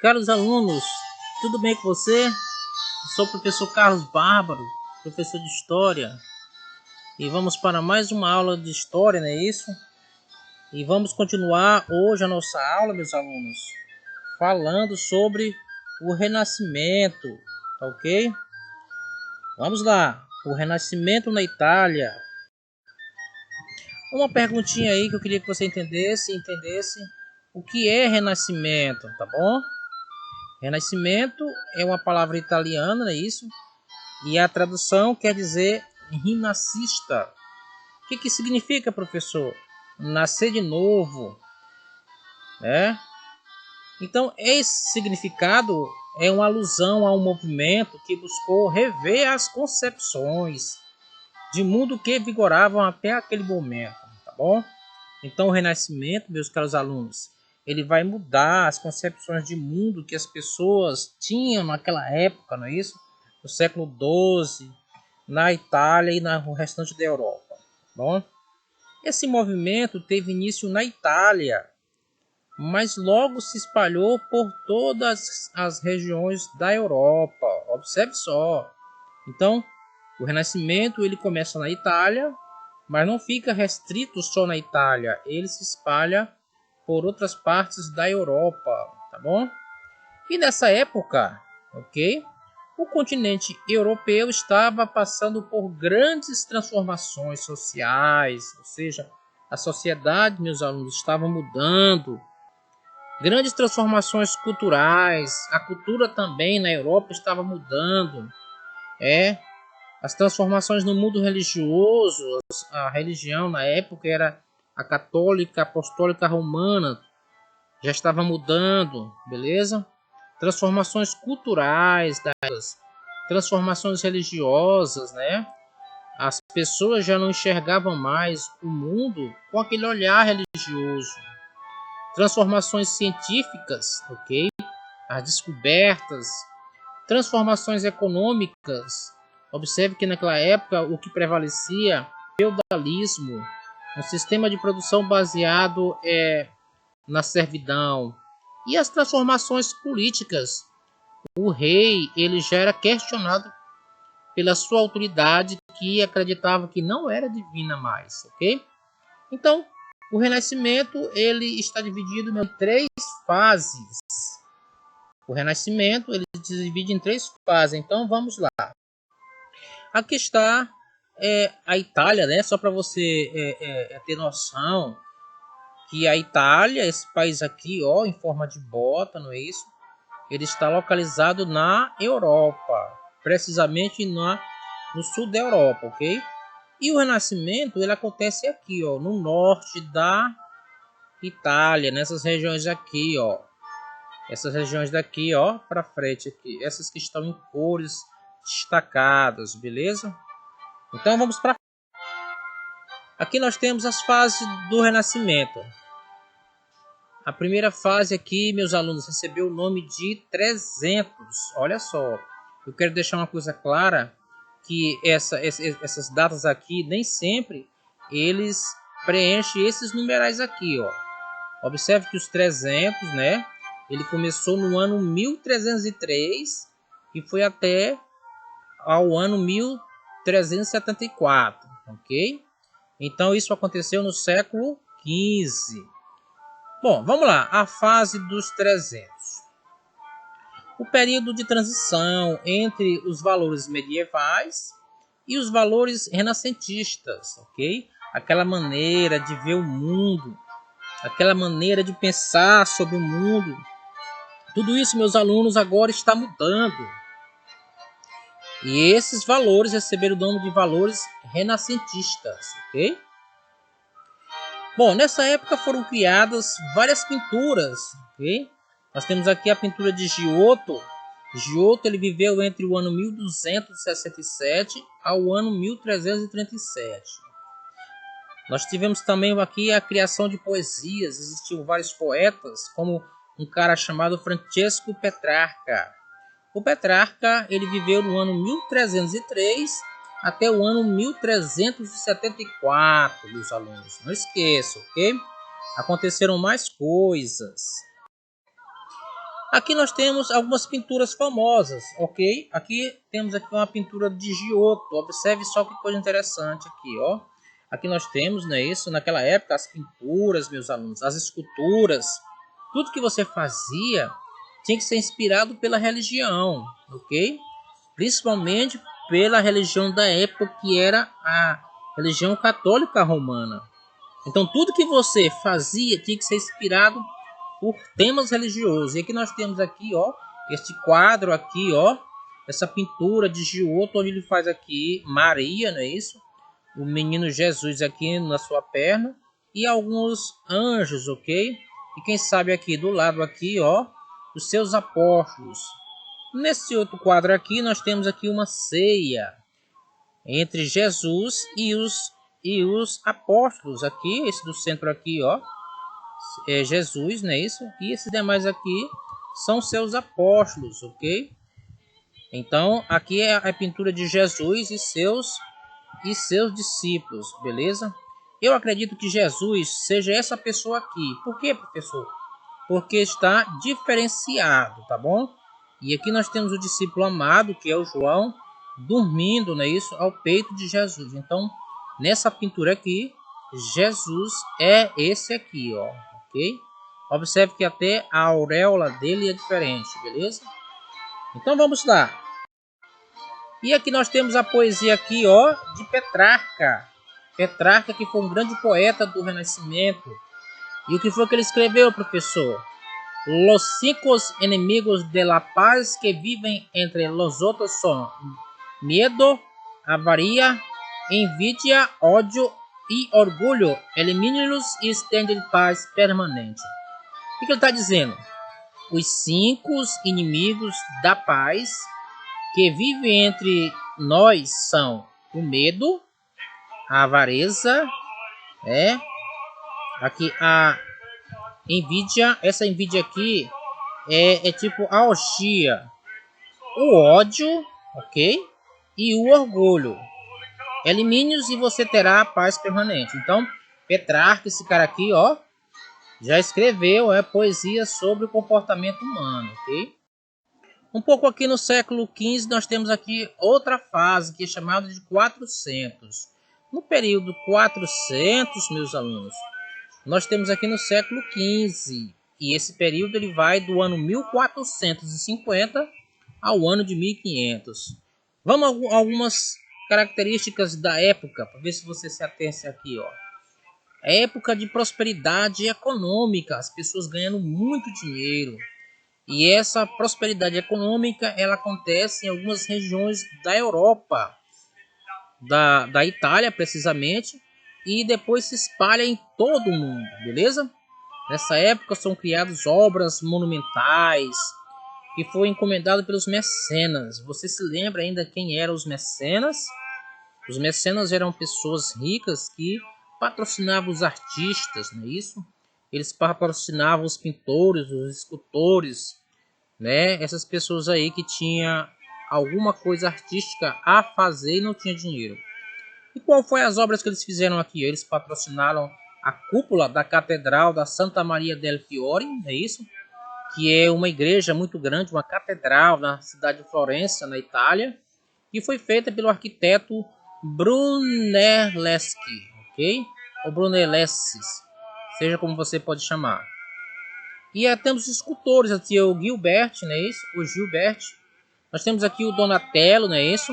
Caros alunos, tudo bem com você? Eu sou o professor Carlos Bárbaro, professor de História, e vamos para mais uma aula de História, não é isso? E vamos continuar hoje a nossa aula, meus alunos, falando sobre o Renascimento, tá ok? Vamos lá, o Renascimento na Itália. Uma perguntinha aí que eu queria que você entendesse o que é Renascimento, tá bom? Renascimento é uma palavra italiana, não é isso? E a tradução quer dizer renascista. O que significa, professor? Nascer de novo, né? Então, esse significado é uma alusão a um movimento que buscou rever as concepções de mundo que vigoravam até aquele momento, tá bom? Então, o Renascimento, meus caros alunos, ele vai mudar as concepções de mundo que as pessoas tinham naquela época, não é isso? No século XII, na Itália e no restante da Europa. Bom, esse movimento teve início na Itália, mas logo se espalhou por todas as regiões da Europa. Observe só. Então, o Renascimento ele começa na Itália, mas não fica restrito só na Itália. Ele se espalha por outras partes da Europa, tá bom? E nessa época, ok? O continente europeu estava passando por grandes transformações sociais, ou seja, a sociedade, meus alunos, estava mudando. Grandes transformações culturais, a cultura também na Europa estava mudando. As transformações no mundo religioso, a religião na época era a católica apostólica romana, já estava mudando, beleza? Transformações culturais, transformações religiosas, né? As pessoas já não enxergavam mais o mundo com aquele olhar religioso. Transformações científicas, ok? As descobertas, transformações econômicas. Observe que naquela época o que prevalecia o feudalismo, um sistema de produção baseado na servidão. E as transformações políticas. O rei ele já era questionado pela sua autoridade, que acreditava que não era divina mais, ok? Então, o Renascimento ele está dividido em três fases. O Renascimento ele se divide em três fases. Então, vamos lá. Aqui está a Itália, né? Só para você ter noção que a Itália, esse país aqui, ó, em forma de bota, não é isso? Ele está localizado na Europa, precisamente no sul da Europa, ok? E o Renascimento ele acontece aqui, ó, no norte da Itália, nessas regiões aqui, ó. Essas regiões daqui, ó, para frente aqui, essas que estão em cores destacadas, beleza? Então vamos para aqui nós temos as fases do Renascimento. A primeira fase aqui, meus alunos, recebeu o nome de 300. Olha só, eu quero deixar uma coisa clara, que essas datas aqui, nem sempre eles preenchem esses numerais aqui, ó. Observe que os 300, né? Ele começou no ano 1303 e foi até ao ano 1374, ok? Então isso aconteceu no século XV. Bom, vamos lá, a fase dos 300. O período de transição entre os valores medievais e os valores renascentistas, ok? Aquela maneira de ver o mundo, aquela maneira de pensar sobre o mundo. Tudo isso, meus alunos, agora está mudando. E esses valores receberam o nome de valores renascentistas, ok? Bom, nessa época foram criadas várias pinturas, ok? Nós temos aqui a pintura de Giotto. Giotto ele viveu entre o ano 1267 ao ano 1337. Nós tivemos também aqui a criação de poesias. Existiam vários poetas, como um cara chamado Francesco Petrarca. O Petrarca ele viveu no ano 1303 até o ano 1374, meus alunos. Não esqueçam, ok? Aconteceram mais coisas. Aqui nós temos algumas pinturas famosas, ok? Aqui temos aqui uma pintura de Giotto. Observe só que coisa interessante aqui, ó. Aqui nós temos, né, isso, naquela época, as pinturas, meus alunos, as esculturas, tudo que você fazia tinha que ser inspirado pela religião, ok? Principalmente pela religião da época, que era a religião católica romana. Então tudo que você fazia tinha que ser inspirado por temas religiosos. E aqui nós temos aqui, ó, este quadro aqui, ó, essa pintura de Giotto, onde ele faz aqui Maria, não é isso? O menino Jesus aqui na sua perna e alguns anjos, ok? E quem sabe aqui do lado aqui, ó, os seus apóstolos. Nesse outro quadro aqui nós temos aqui uma ceia entre Jesus e os apóstolos aqui, esse do centro aqui, ó, é Jesus, não é isso? E esses demais aqui são seus apóstolos, ok? Então aqui é a pintura de Jesus e seus discípulos, beleza? Eu acredito que Jesus seja essa pessoa aqui. Por quê, professor? Porque está diferenciado, tá bom? E aqui nós temos o discípulo amado, que é o João, dormindo, não é isso? Ao peito de Jesus. Então, nessa pintura aqui, Jesus é esse aqui, ó, ok? Observe que até a auréola dele é diferente, beleza? Então vamos lá. E aqui nós temos a poesia aqui, ó, de Petrarca. Petrarca, que foi um grande poeta do Renascimento. E o que foi que ele escreveu, professor? Los cinco enemigos de la paz que viven entre los otros son miedo, avaria, envidia, ódio e orgulho. Elimine-los e estende paz permanente. O que ele está dizendo? Os cinco inimigos da paz que vivem entre nós são o medo, a avareza, aqui a envidia. Essa envidia aqui é tipo a orgia, o ódio, ok? E o orgulho. Elimine-os e você terá a paz permanente. Então, Petrarca, esse cara aqui, ó, já escreveu poesia sobre o comportamento humano, ok? Um pouco aqui no século XV, nós temos aqui outra fase, que é chamada de 400. No período 400, meus alunos, nós temos aqui no século XV. E esse período ele vai do ano 1450 ao ano de 1500. Vamos a algumas características da época, para ver se você se atenta aqui, ó. É época de prosperidade econômica, as pessoas ganhando muito dinheiro. E essa prosperidade econômica ela acontece em algumas regiões da Europa, da Itália precisamente, e depois se espalha em todo o mundo, beleza? Nessa época são criadas obras monumentais que foi encomendado pelos mecenas. Você se lembra ainda quem eram os mecenas? Os mecenas eram pessoas ricas que patrocinavam os artistas, não é isso? Eles patrocinavam os pintores, os escultores, né? Essas pessoas aí que tinha alguma coisa artística a fazer e não tinha dinheiro. E qual foi as obras que eles fizeram aqui? Eles patrocinaram a cúpula da Catedral da Santa Maria del Fiore, é isso? Que é uma igreja muito grande, uma catedral na cidade de Florença, na Itália, que foi feita pelo arquiteto Brunelleschi, ok? Ou Brunelleschi, seja como você pode chamar. E temos escultores aqui, o Gilbert, não é isso? O Gilbert. Nós temos aqui o Donatello, não é isso?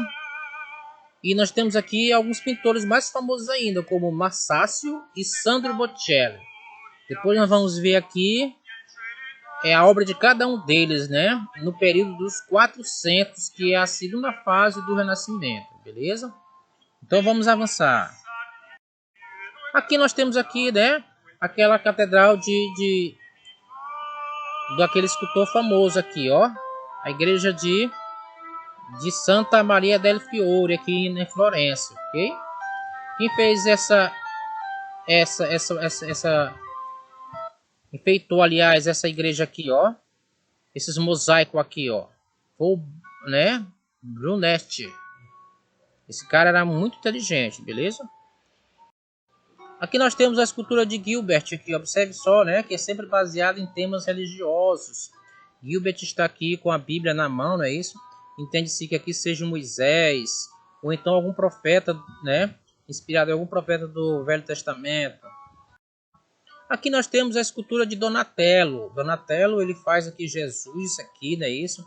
E nós temos aqui alguns pintores mais famosos ainda, como Massácio e Sandro Botticelli. Depois nós vamos ver aqui a obra de cada um deles, né? No período dos 400, que é a segunda fase do Renascimento, beleza? Então vamos avançar. Aqui nós temos aqui, né? Aquela catedral daquele escultor famoso aqui, ó. A igreja de Santa Maria del Fiore aqui em Florença, ok? Quem fez enfeitou, aliás, essa igreja aqui, ó. Esses mosaicos aqui, ó. Foi, né? Brunetti. Esse cara era muito inteligente, beleza? Aqui nós temos a escultura de Gilbert aqui. Observe só, né? Que é sempre baseada em temas religiosos. Gilbert está aqui com a Bíblia na mão, não é isso? Entende-se que aqui seja Moisés, ou então algum profeta, né? Inspirado em algum profeta do Velho Testamento. Aqui nós temos a escultura de Donatello. Donatello, ele faz aqui Jesus, aqui, não é isso?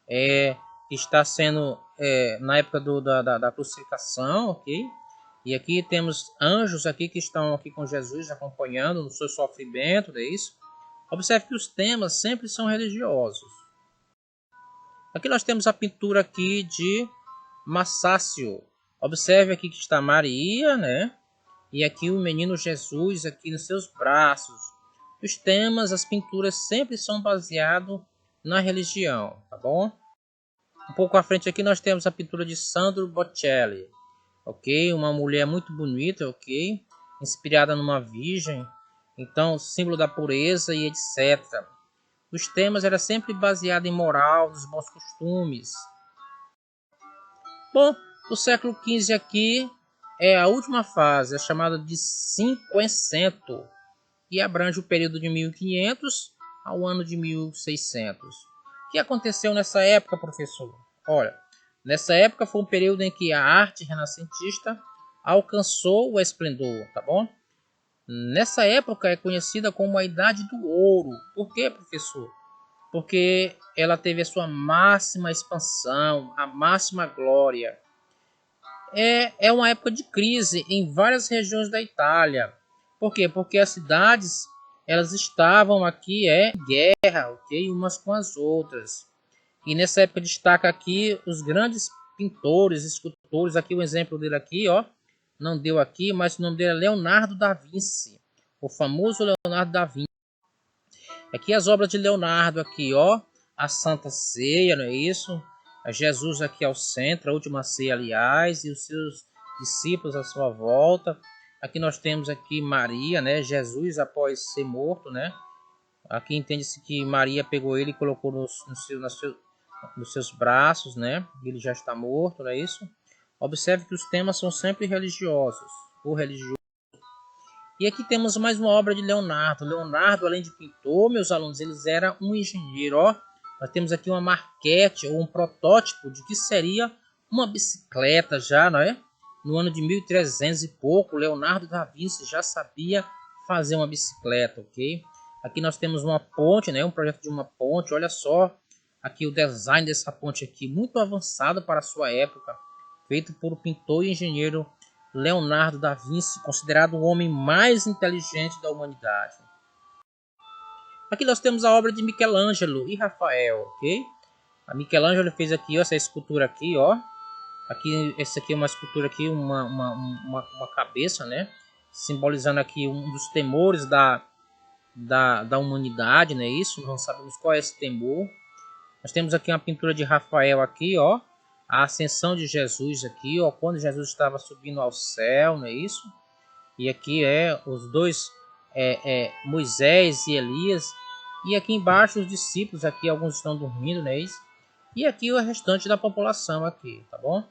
Que está sendo na época da crucificação, ok? E aqui temos anjos aqui que estão aqui com Jesus acompanhando no seu sofrimento, não é isso? Observe que os temas sempre são religiosos. Aqui nós temos a pintura aqui de Massácio. Observe aqui que está Maria, né? E aqui o menino Jesus aqui nos seus braços. Os temas, as pinturas sempre são baseados na religião, tá bom? Um pouco à frente aqui nós temos a pintura de Sandro Botticelli, ok? Uma mulher muito bonita, ok? Inspirada numa virgem, então símbolo da pureza e etc. Os temas eram sempre baseados em moral, nos bons costumes. Bom, o século XV aqui é a última fase, é chamada de Cinquecento, e abrange o período de 1500 ao ano de 1600. O que aconteceu nessa época, professor? Olha, nessa época foi um período em que a arte renascentista alcançou o esplendor, tá bom? Nessa época é conhecida como a Idade do Ouro. Por quê, professor? Porque ela teve a sua máxima expansão, a máxima glória. É uma época de crise em várias regiões da Itália. Por quê? Porque as cidades elas estavam aqui em guerra, ok? Umas com as outras. E nessa época destaca aqui os grandes pintores, escultores. Aqui o exemplo dele aqui, ó. Não deu aqui, mas o nome dele é Leonardo da Vinci. O famoso Leonardo da Vinci. Aqui as obras de Leonardo aqui, ó. A Santa Ceia, não é isso? A Jesus aqui ao centro, a última ceia, aliás, e os seus discípulos à sua volta. Aqui nós temos aqui Maria, né? Jesus após ser morto, né? Aqui entende-se que Maria pegou ele e colocou nos seus braços, né? Ele já está morto, não é isso? Observe que os temas são sempre religiosos, ou religiosos. E aqui temos mais uma obra de Leonardo. Leonardo, além de pintor, meus alunos, eles eram um engenheiro, ó. Nós temos aqui uma maquete ou um protótipo de que seria uma bicicleta já, não é? No ano de 1300 e pouco, Leonardo da Vinci já sabia fazer uma bicicleta, ok? Aqui nós temos uma ponte, né? Um projeto de uma ponte. Olha só aqui o design dessa ponte aqui, muito avançado para a sua época, feito por o pintor e engenheiro Leonardo da Vinci, considerado o homem mais inteligente da humanidade. Aqui nós temos a obra de Michelangelo e Rafael, ok? A Michelangelo fez aqui, ó, essa escultura aqui, ó. Aqui, essa aqui é uma escultura aqui, uma cabeça, né? Simbolizando aqui um dos temores da humanidade, não é isso? Não sabemos qual é esse temor. Nós temos aqui uma pintura de Rafael aqui, ó. A ascensão de Jesus aqui, ó. Quando Jesus estava subindo ao céu, não é isso? E aqui os dois, Moisés e Elias. E aqui embaixo os discípulos, aqui alguns estão dormindo, não é isso? E aqui o restante da população aqui, tá bom?